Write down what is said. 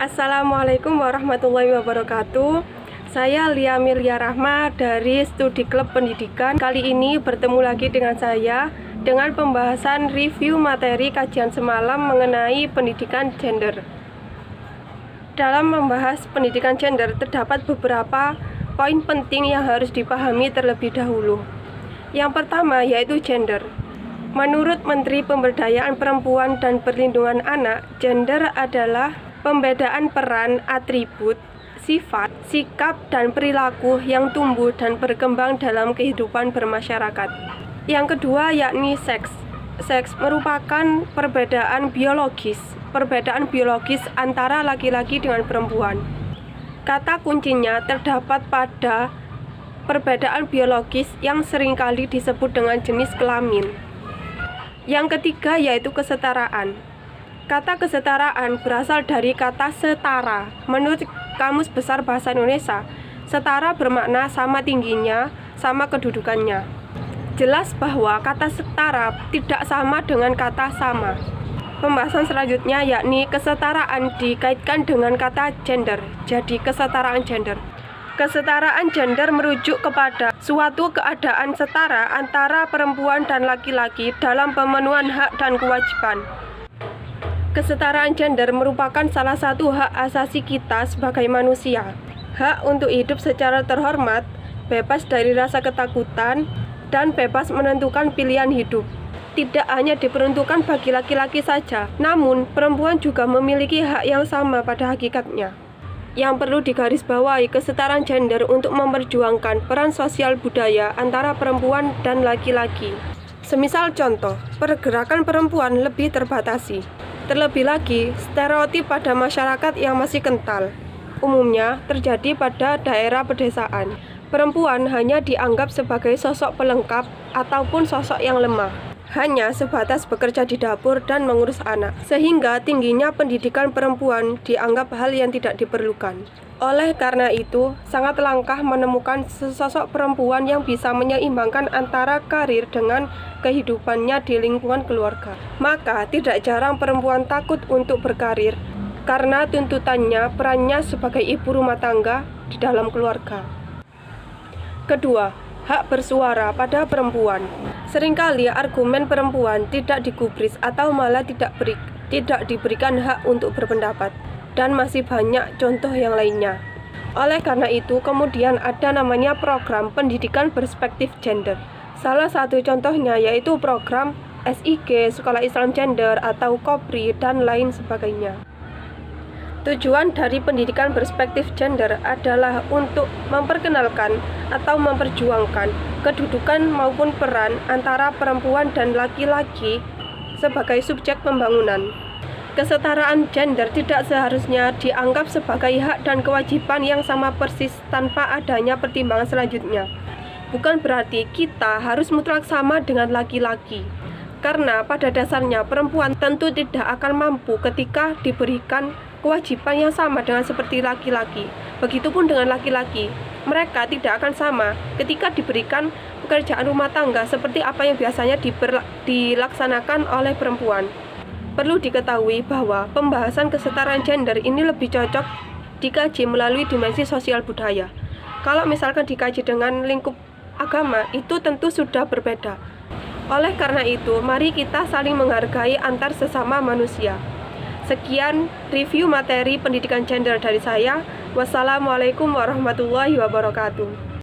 Assalamualaikum warahmatullahi wabarakatuh. Saya Lia Amelia Rahma dari Studi Klub Pendidikan. Kali ini bertemu lagi dengan saya dengan pembahasan review materi kajian semalam mengenai pendidikan gender. Dalam membahas pendidikan gender terdapat beberapa poin penting yang harus dipahami terlebih dahulu. Yang pertama yaitu gender. Menurut Menteri Pemberdayaan Perempuan dan Perlindungan Anak, gender adalah pembedaan peran, atribut, sifat, sikap, dan perilaku yang tumbuh dan berkembang dalam kehidupan bermasyarakat. Yang kedua yakni seks. Seks merupakan perbedaan biologis antara laki-laki dengan perempuan. Kata kuncinya terdapat pada perbedaan biologis yang seringkali disebut dengan jenis kelamin. Yang ketiga yaitu kesetaraan. Kata kesetaraan berasal dari kata setara. Menurut Kamus Besar Bahasa Indonesia, setara bermakna sama tingginya, sama kedudukannya. Jelas bahwa kata setara tidak sama dengan kata sama. Pembahasan selanjutnya yakni kesetaraan dikaitkan dengan kata gender. Jadi kesetaraan gender. Kesetaraan gender merujuk kepada suatu keadaan setara antara perempuan dan laki-laki dalam pemenuhan hak dan kewajiban. Kesetaraan gender merupakan salah satu hak asasi kita sebagai manusia. Hak untuk hidup secara terhormat, bebas dari rasa ketakutan, dan bebas menentukan pilihan hidup. Tidak hanya diperuntukkan bagi laki-laki saja, namun perempuan juga memiliki hak yang sama pada hakikatnya. Yang perlu digarisbawahi kesetaraan gender untuk memperjuangkan peran sosial budaya antara perempuan dan laki-laki. Semisal contoh, pergerakan perempuan lebih terbatasi. Terlebih lagi, stereotip pada masyarakat yang masih kental, umumnya terjadi pada daerah pedesaan. Perempuan hanya dianggap sebagai sosok pelengkap ataupun sosok yang lemah, hanya sebatas bekerja di dapur dan mengurus anak, sehingga tingginya pendidikan perempuan dianggap hal yang tidak diperlukan. Oleh karena itu, sangat langka menemukan sesosok perempuan yang bisa menyeimbangkan antara karir dengan kehidupannya di lingkungan keluarga. Maka, tidak jarang perempuan takut untuk berkarir karena tuntutannya perannya sebagai ibu rumah tangga di dalam keluarga. Kedua, hak bersuara pada perempuan. Seringkali argumen perempuan tidak digubris atau malah tidak diberikan hak untuk berpendapat. Dan masih banyak contoh yang lainnya. Oleh karena itu, kemudian ada namanya program pendidikan berspektif gender. Salah satu contohnya yaitu program SIG, Sekolah Islam Gender, atau KOPRI, dan lain sebagainya. Tujuan dari pendidikan berspektif gender adalah untuk memperkenalkan atau memperjuangkan kedudukan maupun peran antara perempuan dan laki-laki sebagai subjek pembangunan. Kesetaraan gender tidak seharusnya dianggap sebagai hak dan kewajiban yang sama persis tanpa adanya pertimbangan selanjutnya. Bukan berarti kita harus mutlak sama dengan laki-laki, karena pada dasarnya perempuan tentu tidak akan mampu ketika diberikan kewajiban yang sama dengan seperti laki-laki. Begitupun dengan laki-laki, mereka tidak akan sama ketika diberikan pekerjaan rumah tangga seperti apa yang biasanya dilaksanakan oleh perempuan. Perlu diketahui bahwa pembahasan kesetaraan gender ini lebih cocok dikaji melalui dimensi sosial budaya. Kalau misalkan dikaji dengan lingkup agama, itu tentu sudah berbeda. Oleh karena itu, mari kita saling menghargai antar sesama manusia. Sekian review materi pendidikan gender dari saya. Wassalamualaikum warahmatullahi wabarakatuh.